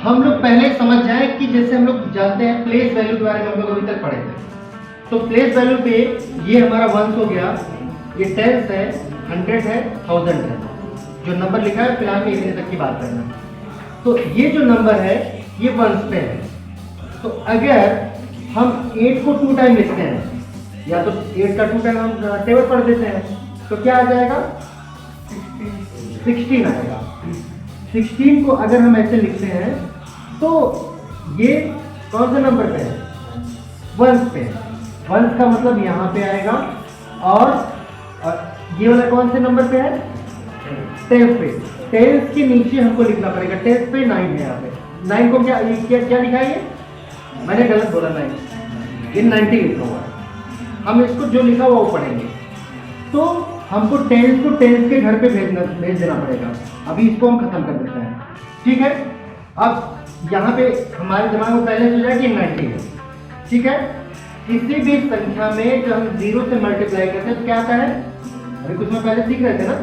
हम लोग पहले समझ जाए कि जैसे हम लोग जानते हैं प्लेस वैल्यू के बारे में हम लोग अभी तक पढ़े थे। तो प्लेस वैल्यू पे ये हमारा वंस हो गया, ये टेंस है, 100 है, 1000 है। जो नंबर लिखा है फिलहाल में इतने तक की बात करना। तो ये जो नंबर है ये वंस पे है। तो अगर हम 8 को 2 टाइम लिखते हैं, या तो 8 का 2 टाइम हम टेबल पढ़ देते हैं, तो क्या आ जाएगा? 16 आएगा। 16 को अगर हम ऐसे लिखते हैं तो ये कौन से नंबर पे है? वंस पे। वंस का मतलब यहाँ पे आएगा, और ये वाला कौन से नंबर पे है? टेंस पे। टेंस के नीचे हमको लिखना पड़ेगा, टेंस पे 9 है यहाँ पे। 9 को क्या लिखा है ये? मैंने गलत बोला, 9 ये 90 लिखा हुआ है। हम इसको जो लिखा हुआ वो पढ़ेंगे। तो हमको टेंस को टेंस के घर पे भेज देना पड़ेगा। अभी इसको हम खत्म कर देते हैं, ठीक है। अब यहाँ पे हमारे दिमाग में पहले सोचा कि 90 है, ठीक है। किसी भी संख्या में जब हम 0 से मल्टीप्लाई करते हैं तो क्या आता है? अरे कुछ में पहले सीख रहे थे ना।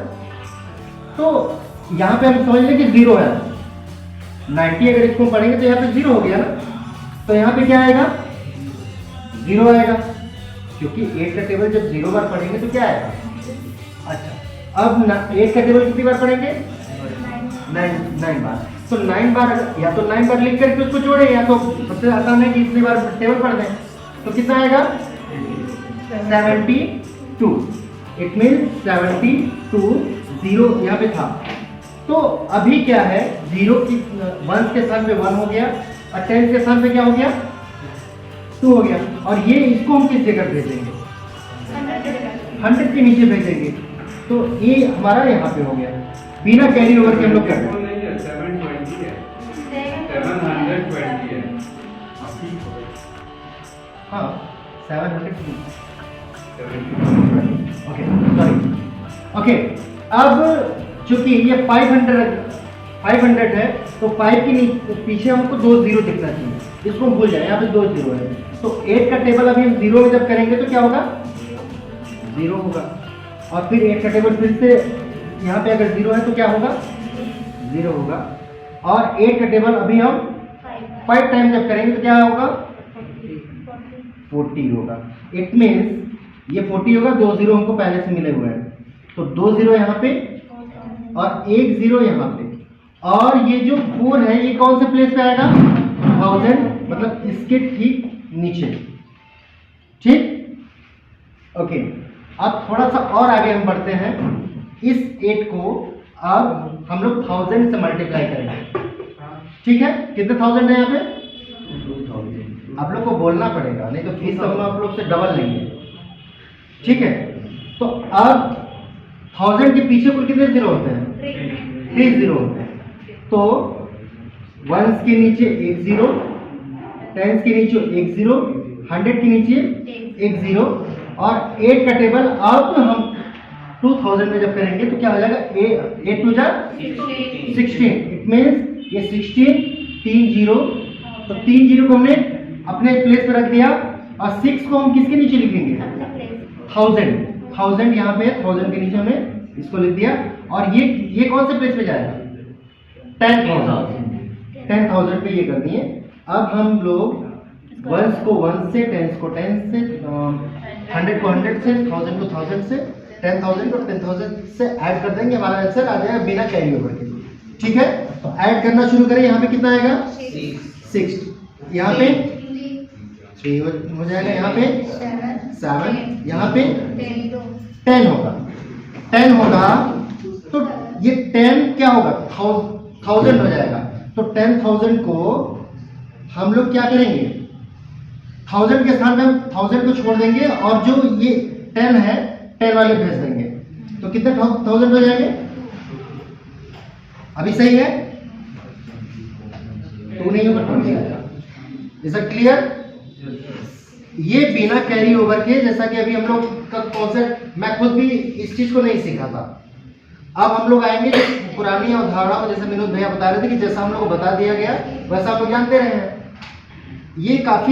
तो यहाँ पे हम समझ लें कि 0 है। 90 अगर इसको पढ़ेंगे तो यहाँ पे 0 हो गया ना। तो यहाँ पे क्या आएगा? 0 आएगा, क्योंकि 8 का टेबल जब 0 बार पढ़ेंगे तो क्या आएगा? अच्छा, अब 8 का टेबल कितनी बार पढ़ेंगे? 9 बार। तो 9 बार, या तो 9 बार लिख करके उसको जोड़े, या तो सबसे आसान है कि इतनी बार टेबल पढ़ दें। तो कितना आएगा? 72। इट मीन्स 72, 0 यहाँ पे था। तो अभी क्या है? 0 की 1 के स्थान पे 1 हो गया, और 10 के स्थान पे क्या हो गया? 2 हो गया। और ये इसको हम किस जगह भेजेंगे? 100 के नीचे भेजेंगे। तो ये हमारा यहाँ पे हो गया, बिना कैरी ओवर के हम लोग क्या करें? 720 है, 720 है। हाँ, 720। ओके। अब चूंकि ये 500 है, तो 5 के पीछे हमको 2 0 दिखना चाहिए। इसको हम भूल जाए, यहाँ पे 2 0 है। तो 8 का टेबल अभी हम 0 में जब करेंगे तो क्या होगा? 0 होगा। और फिर 8 का टेबल फिर से यहाँ पे अगर 0 है तो क्या होगा? 0 होगा। और 8 का टेबल अभी हम 5 टाइम जब करेंगे तो क्या होगा? 40 होगा। इट मीन्स ये 40 होगा, 2 0 हमको पहले से मिले हुए हैं। तो 2 0 यहाँ पे और 1 0 यहाँ पे, और ये जो 4 है ये कौन से प्लेस पे आएगा? 1000, मतलब इसके ठीक नीचे, ठीक। ओके, अब थोड़ा सा और आगे हम बढ़ते हैं। इस 8 को अब हम लोग 1000 से मल्टीप्लाई करेंगे, ठीक है। कितने 1000 है यहाँ पे? 2000। आप लोग को बोलना पड़ेगा, नहीं तो फीस हम आप लोग से डबल लेंगे, ठीक है। तो अब 1000 के पीछे कुल कितने 0 होते हैं? 3 0 होते हैं। तो 1s के नीचे 1 0, 10s के नीचे 1 0, 100 के नीचे 1 0, और 8 का टेबल अब हम 2000 में जब करेंगे तो क्या हो जाएगा? 8 2 जा 16। इट मीन्स ये 16 3 0। तो 3 0 को हमने अपने प्लेस पे रख दिया, और 6 को हम किसके नीचे लिखेंगे? 1000 यहाँ पे 1000 के नीचे हमने इसको लिख दिया। और ये कौन से प्लेस पे जाएगा? 10,000 पे ये कर दिए। अब हम लोग 1s को 1 से, 10s को 10 से, 100 को 100 से, 1000 को 1000 से, 10,000 को 10,000 से ऐड कर देंगे। हमारा आंसर आ जाएगा बिना कैरी ओवर के, ठीक है। तो ऐड करना शुरू करें। यहाँ पे कितना आएगा? 6। यहाँ पे 3 हो जाएगा, यहाँ पे 7, यहाँ पे 10 होगा। 10 होगा तो ये 10 क्या होगा? 1000 हो जाएगा। तो 10,000 को हम लोग क्या करेंगे? 1000 के स्थान पे हम 1000 को छोड़ देंगे, और जो ये 10 है 10 वाले भेज देंगे। तो कितने 1000 हो जाएंगे? अभी सही है? 2 नहीं होगा, 20 आएगा। Is it clear? ये बिना कैरी ओवर के, जैसा कि अभी हम लोग का कॉन्सेप्ट, मैं खुद भी इस चीज को नहीं सीखा था। अब हम लोग आएंगे पुरानी अवधारणा में, जैसे विनोद भैया बता रहे थे कि जैसा हम लोग को बता दिया गया वैसा हम लोग जानते रहे हैं। ये काफी